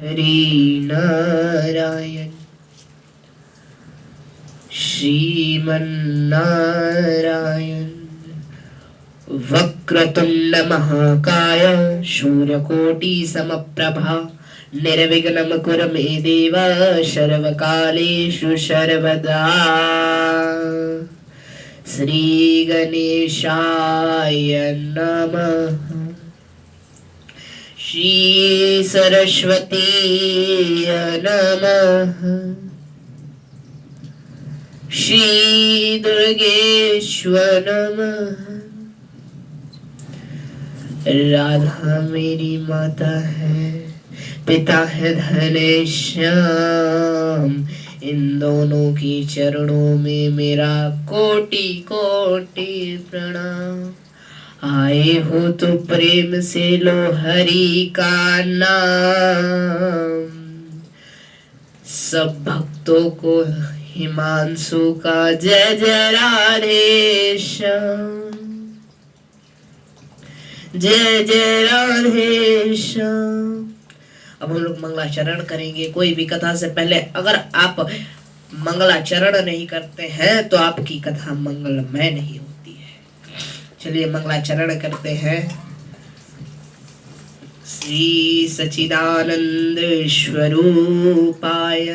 हरि नारायण श्रीमन्नारायण। वक्रतुंड महाकाय शूरकोटि समप्रभा निर्विघ्नं कुरु मे देव सर्वकालेषु सर्वदा। श्री गणेशाय नमः। श्री सरस्वती नमः। श्री दुर्गेश्वर नमः। राधा मेरी माता है, पिता है धनेश्याम। इन दोनों की चरणों में मेरा कोटि कोटि प्रणाम। आए हो तो प्रेम से लो हरि का नाम। सब भक्तों को हिमांशु का जय जय राधे श्याम, जय जय राधे श्याम। अब हम लोग मंगलाचरण करेंगे। कोई भी कथा से पहले अगर आप मंगलाचरण नहीं करते हैं तो आपकी कथा मंगलमय नहीं होती है। चलिए मंगलाचरण करते हैं। श्री सच्चिदानंद स्वरूपाय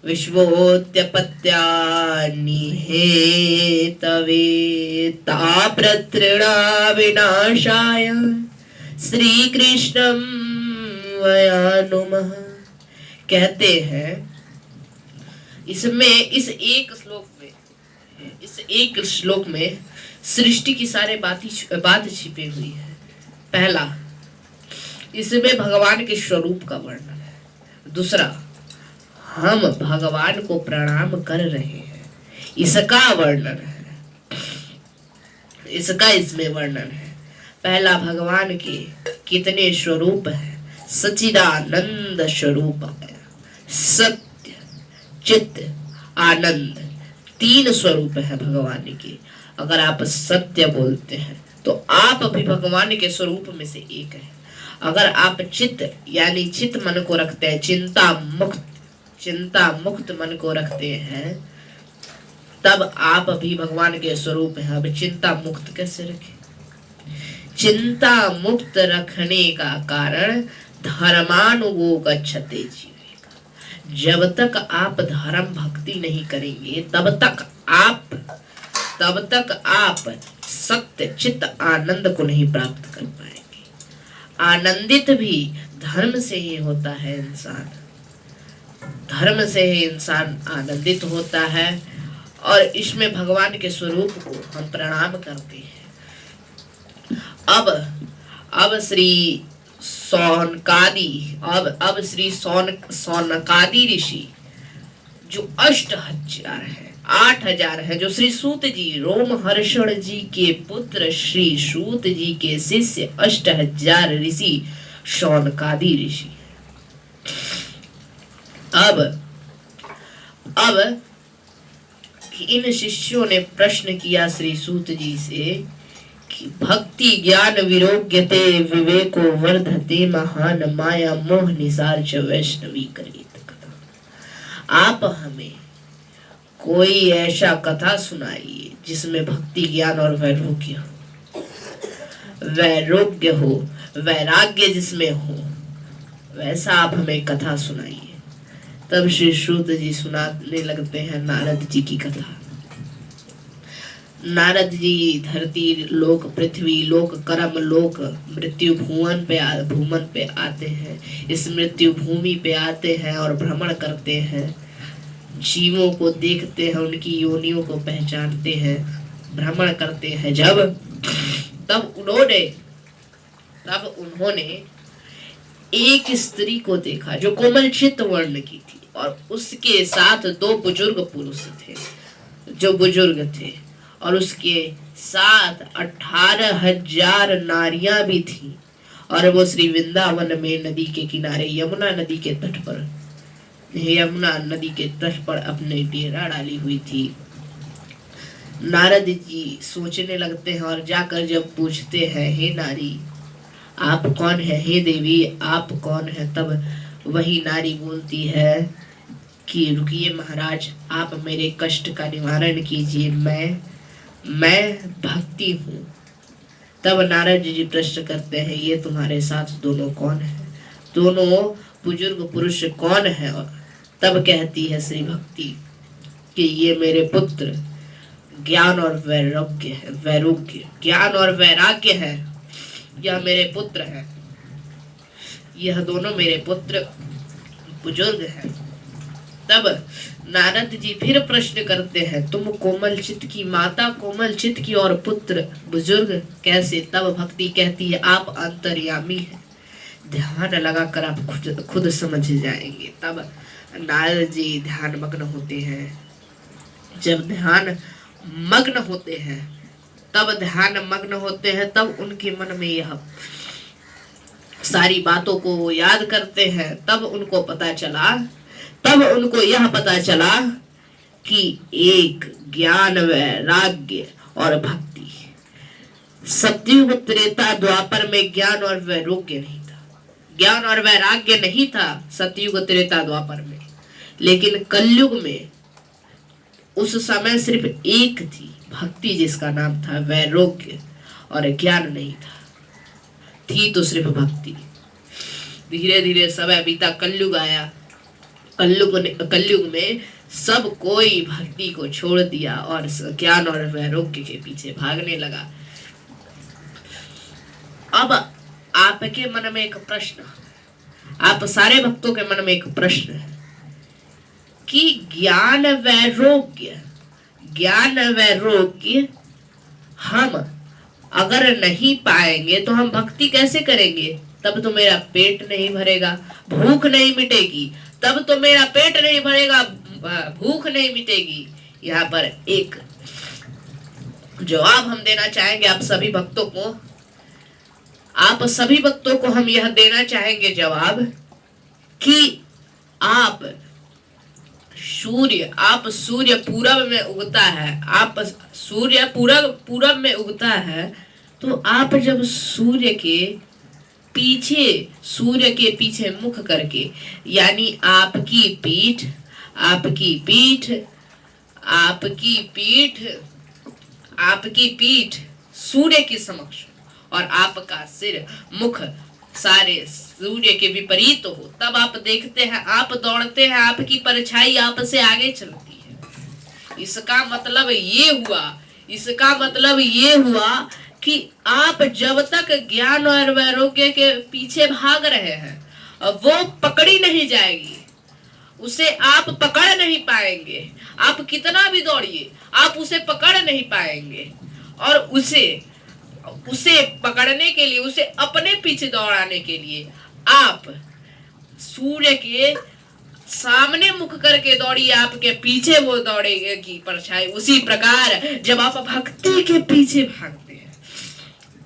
विश्वोत्पत्त्यानिहेतवे तापत्रयविनाशाय श्री कृष्णं वयं नमः। कहते हैं इसमें इस एक श्लोक में सृष्टि की सारे बात छिपी हुई है। पहला, इसमें भगवान के स्वरूप का वर्णन है। दूसरा, हम भगवान को प्रणाम कर रहे हैं, इसका वर्णन है, इसका इसमें वर्णन है। पहला, भगवान के कितने स्वरूप हैं। सच्चिदानंद स्वरूप है, सत्य चित्त आनंद, 3 स्वरूप है भगवान के। अगर आप सत्य बोलते हैं तो आप भी भगवान के स्वरूप में से एक है। अगर आप चित्त यानी चित्त मन को रखते हैं, चिंता मुक्त मन को रखते हैं, तब आप भी भगवान के स्वरूप हैं। अब चिंता मुक्त कैसे रखें? चिंता मुक्त रखने का कारण धर्मानुगो गच्छते जीवेका। जब तक आप धर्म भक्ति नहीं करेंगे तब तक आप सत्य चित्त आनंद को नहीं प्राप्त कर पाएंगे। आनंदित भी धर्म से ही होता है इंसान, धर्म से ही इंसान आनंदित होता है। और इसमें भगवान के स्वरूप को हम प्रणाम करते हैं। अब श्री सौनकादि ऋषि जो 8,000 है, जो श्री सूत जी रोमहर्षण जी के पुत्र श्री सूत जी के शिष्य 8,000 ऋषि सौनकादि ऋषि। अब इन शिष्यों ने प्रश्न किया श्री सूत जी से कि भक्ति ज्ञान विरोग्यते विवेको वर्धते महान माया मोह निसार च वैष्णवी करेत कथा। आप हमें कोई ऐसा कथा सुनाइए जिसमें भक्ति ज्ञान और वैराग्य हो, वैराग्य जिसमें हो, वैसा आप हमें कथा सुनाइए। तब श्री सूत जी सुनाने लगते हैं नारद जी की कथा। नारद जी धरती लोक, पृथ्वी लोक, कर्म लोक, मृत्यु भुवन पे आते हैं। इस मृत्यु भूमि पे आते हैं और भ्रमण करते हैं, जीवों को देखते हैं, उनकी योनियों को पहचानते हैं, भ्रमण करते हैं। तब उन्होंने एक स्त्री को देखा जो कोमल चित्त वर्ण की थी और उसके साथ 2 बुजुर्ग पुरुष थे जो बुजुर्ग थे, और उसके साथ 18,000 नारियां भी थी। और वो श्री वृंदावन में नदी के किनारे यमुना नदी के तट पर अपने डेरा डाली हुई थी। नारद जी सोचने लगते हैं और जाकर जब पूछते हैं, हे नारी, आप कौन है हे देवी, आप कौन है? तब वही नारी बोलती है कि रुकिए महाराज, आप मेरे कष्ट का निवारण कीजिए, मैं भक्ति हूँ। तब नारद जी प्रश्न करते हैं, ये तुम्हारे साथ दोनों कौन है? दोनों बुजुर्ग पुरुष कौन है? तब कहती है श्री भक्ति कि ये मेरे पुत्र ज्ञान और वैराग्य ज्ञान और वैराग्य है, यह मेरे पुत्र है, यह दोनों मेरे पुत्र बुजुर्ग हैं। तब नारद जी फिर प्रश्न करते हैं, तुम कोमल चित्त की माता, कोमल चित्त की और पुत्र बुजुर्ग कैसे? तब भक्ति कहती है, आप अंतर्यामी हैं, ध्यान लगाकर आप खुद समझ जाएंगे। तब नारद जी ध्यान मग्न होते हैं। जब ध्यान मग्न होते हैं, तब उनके मन में यह सारी बातों को याद करते हैं। तब उनको यह पता चला कि एक ज्ञान वैराग्य और भक्ति। सतयुग त्रेता द्वापर में ज्ञान और वैराग्य नहीं था, ज्ञान और वैराग्य नहीं था सतयुग त्रेता द्वापर में, लेकिन कलयुग में उस समय सिर्फ एक थी भक्ति, जिसका नाम था वैराग्य, और ज्ञान नहीं था, थी तो सिर्फ भक्ति। धीरे धीरे समय बीता, कलयुग आया। कलयुग में सब कोई भक्ति को छोड़ दिया और ज्ञान और वैराग्य के पीछे भागने लगा। अब आपके मन में एक प्रश्न, आप सारे भक्तों के मन में एक प्रश्न है कि ज्ञान वैराग्य हम अगर नहीं पाएंगे तो हम भक्ति कैसे करेंगे? तब तो मेरा पेट नहीं भरेगा, भूख नहीं मिटेगी, तब तो मेरा पेट नहीं भरेगा, भूख नहीं मिटेगी। यहाँ पर एक जवाब हम देना चाहेंगे आप सभी भक्तों को हम यह देना चाहेंगे जवाब कि आप सूर्य पूरब में उगता है, आप सूर्य पूरब में उगता है, तो आप जब सूर्य के पीछे मुख करके, यानी आपकी पीठ सूर्य के समक्ष और आपका सिर मुख सारे सूर्य के विपरीत हो, तब आप देखते हैं, आप दौड़ते हैं, आपकी परछाई आपसे आगे चलती है। इसका मतलब ये हुआ कि आप जब तक ज्ञान और वैराग्य के पीछे भाग रहे हैं वो पकड़ी नहीं जाएगी, उसे आप पकड़ नहीं पाएंगे। आप कितना भी दौड़िए आप उसे पकड़ नहीं पाएंगे, और उसे पकड़ने के लिए, उसे अपने पीछे दौड़ाने के लिए आप सूर्य के सामने मुख करके दौड़िए, आपके पीछे वो दौड़ेगी परछाई। उसी प्रकार जब आप भक्ति के पीछे भागते हैं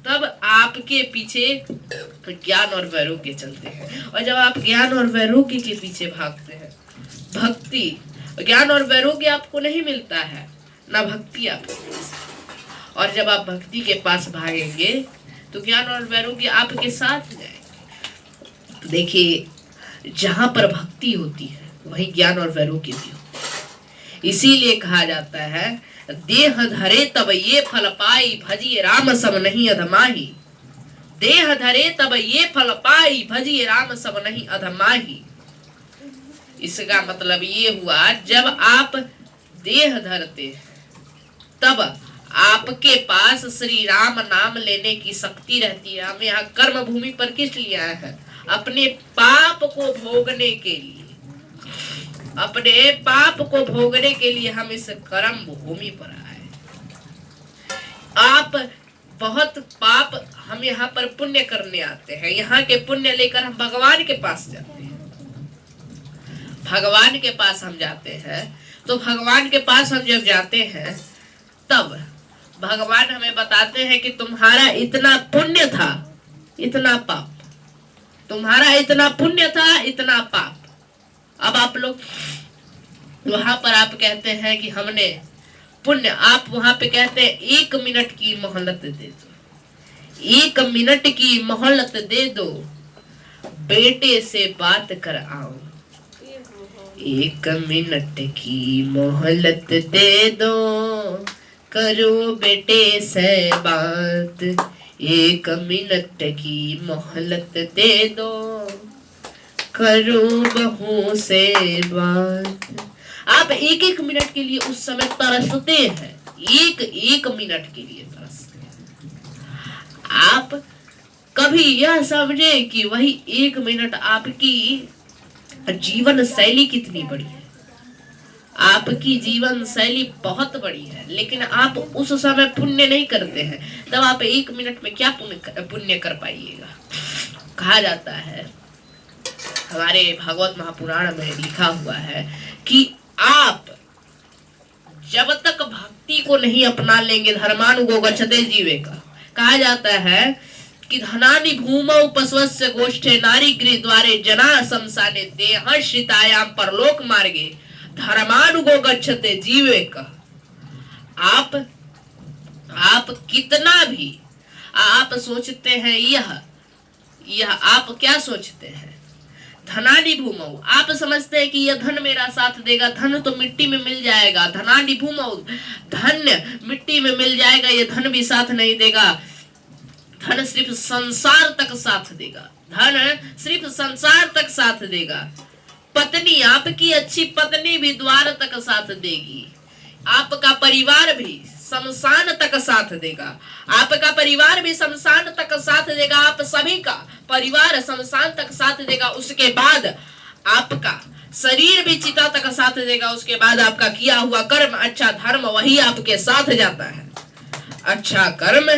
तब आपके पीछे ज्ञान और वैराग्य चलते हैं, और जब आप ज्ञान और वैराग्य के पीछे भागते हैं, भक्ति ज्ञान और वैराग्य आपको नहीं मिलता है, ना भक्ति आपको मिलती है। और जब आप भक्ति के पास भागेंगे तो ज्ञान और वैराग्य आपके साथ जाएंगे। देखिए, जहां पर भक्ति होती है वहीं ज्ञान और वैराग्य भी होता है। इसीलिए कहा जाता है, देह धरे तब ये फल पाई, भजिए राम सब नहीं अधमाही। देह धरे तब ये फल पाई, भजिए राम सब नहीं अधमाही। इसका मतलब ये हुआ, जब आप देह धरते हैं तब आपके पास श्री राम नाम लेने की शक्ति रहती है। हम यहाँ कर्म भूमि पर किस लिए आए हैं? अपने पाप को भोगने के लिए, अपने पाप को भोगने के लिए हम इस कर्म भूमि पर आए। आप बहुत पाप, हम यहाँ पर पुण्य करने आते हैं, यहाँ के पुण्य लेकर हम भगवान के पास जाते हैं। भगवान के पास हम जाते हैं, तो भगवान के पास हम जब जाते हैं तब भगवान हमें बताते हैं कि तुम्हारा इतना पुण्य था, इतना पाप, तुम्हारा इतना पुण्य था, इतना पाप। अब आप लोग वहां पर आप कहते हैं कि हमने पुण्य, आप वहां पे कहते हैं 1 मिनट की मोहलत दे दो, 1 मिनट की मोहलत दे दो, बेटे से बात कर आओ। 1 मिनट की मोहलत दे दो, करो बेटे से बात। 1 मिनट की मोहलत दे दो, करो बहू से बात। आप 1-1 मिनट के लिए उस समय तरसते हैं, 1-1 मिनट के लिए तरसते हैं। आप कभी यह समझे कि वही 1 मिनट आपकी जीवन शैली कितनी बड़ी है। आपकी जीवन शैली बहुत बड़ी है, लेकिन आप उस समय पुण्य नहीं करते हैं, तब आप 1 मिनट में क्या पुण्य कर पाइएगा। कहा जाता है, हमारे भागवत महापुराण में लिखा हुआ है कि आप जब तक भक्ति को नहीं अपना लेंगे, धर्मानुगो गच्छते जीवे का। कहा जाता है कि धनानि भूमौ पशवस्य गोष्ठे नारी गृह द्वारे जना शमशाने देहश्रितायाम परलोक मार्गे धर्मानुगो गच्छते जीवे का। आप कितना भी आप सोचते हैं, यह आप क्या सोचते हैं, धनानि भूमौ, आप समझते हैं कि यह धन मेरा साथ देगा। धन तो मिट्टी में मिल जाएगा। धनानि भूमौ, धन मिट्टी में मिल जाएगा, यह धन भी साथ नहीं देगा। धन सिर्फ संसार तक साथ देगा, धन सिर्फ संसार तक साथ देगा। पत्नी, आपकी अच्छी पत्नी भी द्वार तक साथ देगी। आपका परिवार भी शमशान तक साथ देगा। आपका परिवार भी शमशान तक साथ देगा। आप सभी का परिवार शमशान तक साथ देगा। उसके बाद आपका शरीर भी चिता तक साथ देगा। उसके बाद आपका किया हुआ कर्म, अच्छा धर्म, वही आपके साथ जाता है। अच्छा कर्म,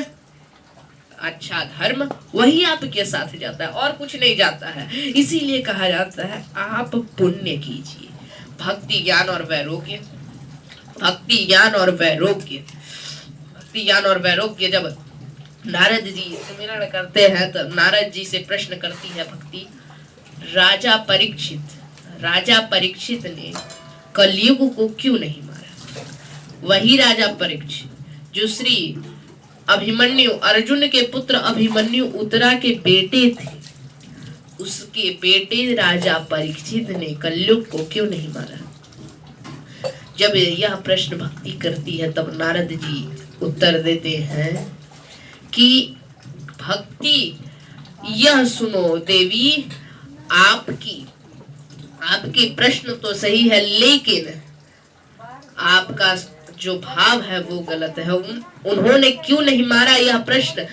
अच्छा धर्म वही आपके साथ जाता है, और कुछ नहीं जाता है। इसीलिए कहा जाता है आप पुण्य कीजिए। भक्ति ज्ञान और वैराग्य, भक्ति ज्ञान और वैराग्य, भक्ति ज्ञान और वैराग्य। जब नारद जी सुमिरन करते हैं तो नारद जी से प्रश्न करती है भक्ति, राजा परीक्षित ने कलयुग को क्यों नहीं मारा। वही राजा परीक्षित जो श्री अभिमन्यु, अर्जुन के पुत्र अभिमन्यु उत्तरा के बेटे थे, उसके बेटे राजा परीक्षित ने कलयुग को क्यों नहीं मारा। जब यह प्रश्न भक्ति करती है तब नारद जी उत्तर देते हैं कि भक्ति, यह सुनो देवी, आपके प्रश्न तो सही है, लेकिन आपका जो भाव है वो गलत है। उन्होंने क्यों नहीं मारा यह प्रश्न,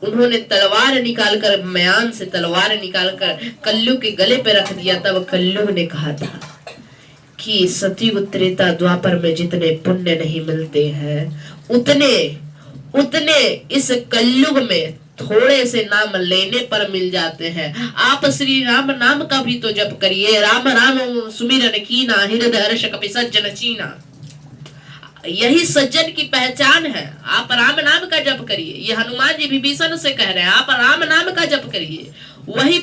उन्होंने तलवार निकालकर, म्यान से तलवार निकालकर कल्लू के गले पे रख दिया। तब कल्लू ने कहा था कि सतयुग त्रेता द्वापर में जितने पुण्य नहीं मिलते हैं, उतने इस कलयुग में थोड़े से नाम लेने पर मिल जाते हैं। आप श्री राम नाम का भी तो जप करिए। राम राम सुमिरन कीना, हृदय हर्ष कपि सज्जन चीना। यही सज्जन की पहचान है। आप राम नाम का जप करिए। ये हनुमान जी विभीषण से कह रहे हैं, आप राम नाम का जप करिए, वही